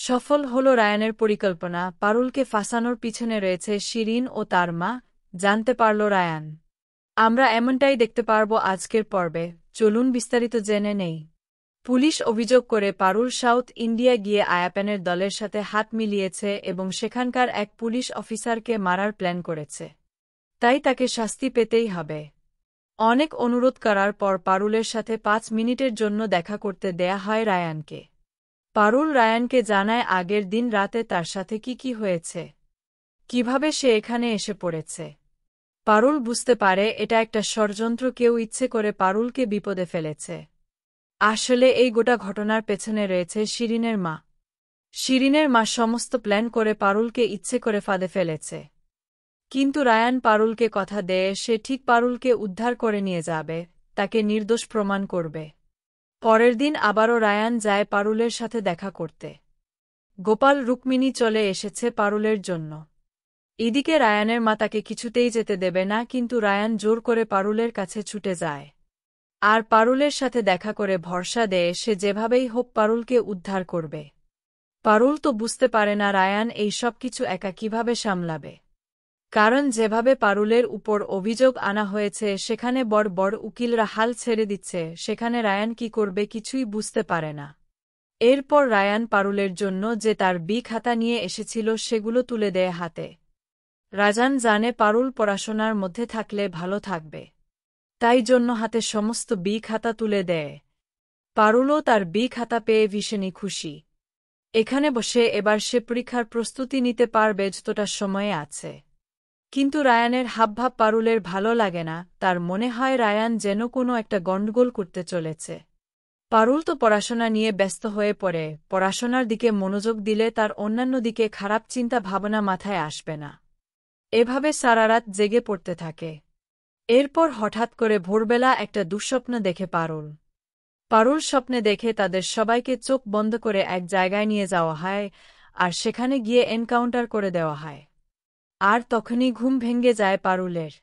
সফল হল রায়ানের পরিকল্পনা। পারুলকে ফাঁসানোর পিছনে রয়েছে শিরিন ও তার মা, জানতে পারল রায়ান। আমরা এমনটাই দেখতে পারব আজকের পর্বে। চলুন বিস্তারিত জেনে নেই। পুলিশ অভিযোগ করে পারুল সাউথ ইন্ডিয়া গিয়ে আয়াপ্যানের দলের সাথে হাত মিলিয়েছে এবং সেখানকার এক পুলিশ অফিসারকে মারার প্ল্যান করেছে। তাই তাকে শাস্তি পেতেই হবে। অনেক অনুরোধ করার পর পারুলের সাথে 5 মিনিটের জন্য দেখা করতে দেয়া হয় রায়ানকে। পারুল রায়ানকে জানায় আগের দিন রাতে তার সাথে কি হয়েছে, কিভাবে সে এখানে এসে পড়েছে। পারুল বুঝতে পারে এটা একটা ষড়যন্ত্র, কেউ ইচ্ছে করে পারুলকে বিপদে ফেলেছে। আসলে এই গোটা ঘটনার পেছনে রয়েছে শিরিনের মা। শিরিনের মা সমস্ত প্ল্যান করে পারুলকে ইচ্ছে করে ফাঁদে ফেলেছে। কিন্তু রায়ান পারুলকে কথা দেয় সে ঠিক পারুলকে উদ্ধার করে নিয়ে যাবে, তাকে নির্দোষ প্রমাণ করবে। পরের দিন আবারও রায়ান যায় পারুলের সাথে দেখা করতে। গোপাল রুক্মিণী চলে এসেছে পারুলের জন্য। এদিকে রায়ানের মা তাকে কিছুতেই যেতে দেবে না, কিন্তু রায়ান জোর করে পারুলের কাছে ছুটে যায়। আর পারুলের সাথে দেখা করে ভরসা দেয় সে যেভাবেই হোক পারুলকে উদ্ধার করবে। পারুল তো বুঝতে পারে না রায়ান এই সব কিছু একা কিভাবে সামলাবে। কারণ যেভাবে পারুলের উপর অভিযোগ আনা হয়েছে সেখানে বড় বড় উকিলরা হাল ছেড়ে দিচ্ছে, সেখানে রায়ান কি করবে কিছুই বুঝতে পারে না। এরপর রায়ান পারুলের জন্য যে তার খাতা নিয়ে এসেছিল সেগুলো তুলে দেয় হাতে। রাজান জানে পারুল পড়াশোনার মধ্যে থাকলে ভালো থাকবে, তাই জন্য হাতে সমস্ত খাতা তুলে দেয়। পারুলও তার খাতা পেয়ে ভীষণই খুশি। এখানে বসে এবার সে পরীক্ষার প্রস্তুতি নিতে পারবে যতটা সময় আছে। কিন্তু রায়ানের হাবভাব পারুলের ভালো লাগে না, তার মনে হয় রায়ান যেন কোনো একটা গন্ডগোল করতে চলেছে। পারুল তো পড়াশোনা নিয়ে ব্যস্ত হয়ে পড়ে, পড়াশোনার দিকে মনোযোগ দিলে তার অন্যান্য দিকে খারাপ চিন্তা ভাবনা মাথায় আসবে না। এভাবে সারা রাত জেগে পড়তে থাকে। এরপর হঠাৎ করে ভোরবেলা একটা দুঃস্বপ্ন দেখে পারুল। পারুল স্বপ্নে দেখে তাদের সবাইকে চোখ বন্ধ করে এক জায়গায় নিয়ে যাওয়া হয় আর সেখানে গিয়ে এনকাউন্টার করে দেওয়া হয়। আর তখনই ঘুম ভেঙে যায় পারুলের।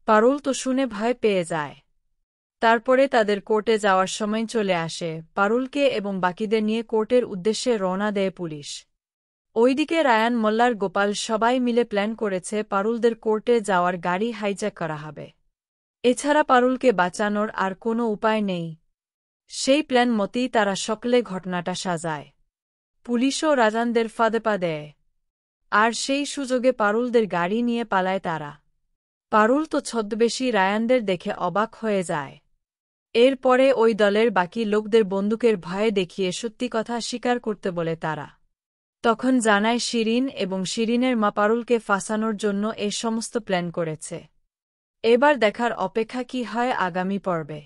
পারুল তো শুনে ভয় পেয়ে যায়। তারপরে তাদের কোর্টে যাওয়ার সময় চলে আসে। পারুলকে এবং বাকিদের নিয়ে কোর্টের উদ্দেশ্যে রওনা দেয় পুলিশ। ওইদিকে রায়ান মোল্লার গোপাল সবাই মিলে প্ল্যান করেছে পারুলদের কোর্টে যাওয়ার গাড়ি হাইজ্যাক করা হবে। এছাড়া পারুলকে বাঁচানোর আর কোনো উপায় নেই। সেই প্ল্যান মতেই তারা সকলে ঘটনাটা সাজায়। পুলিশও রাজানদের ফাঁদে পা দেয়। আর সেই সুযোগে পারুলদের গাড়ি নিয়ে পালায় তারা। পারুল তো ছদ্মবেশী রায়ানদের দেখে অবাক হয়ে যায়। এরপরে ওই দলের বাকি লোকদের বন্দুকের ভয়ে দেখিয়ে সত্যি কথা স্বীকার করতে বলে তারা। তখন জানায় শিরিন এবং শিরিনের মা পারুলকে ফাঁসানোর জন্য এ সমস্ত প্ল্যান করেছে। এবার দেখার অপেক্ষা কি হয় আগামী পর্বে।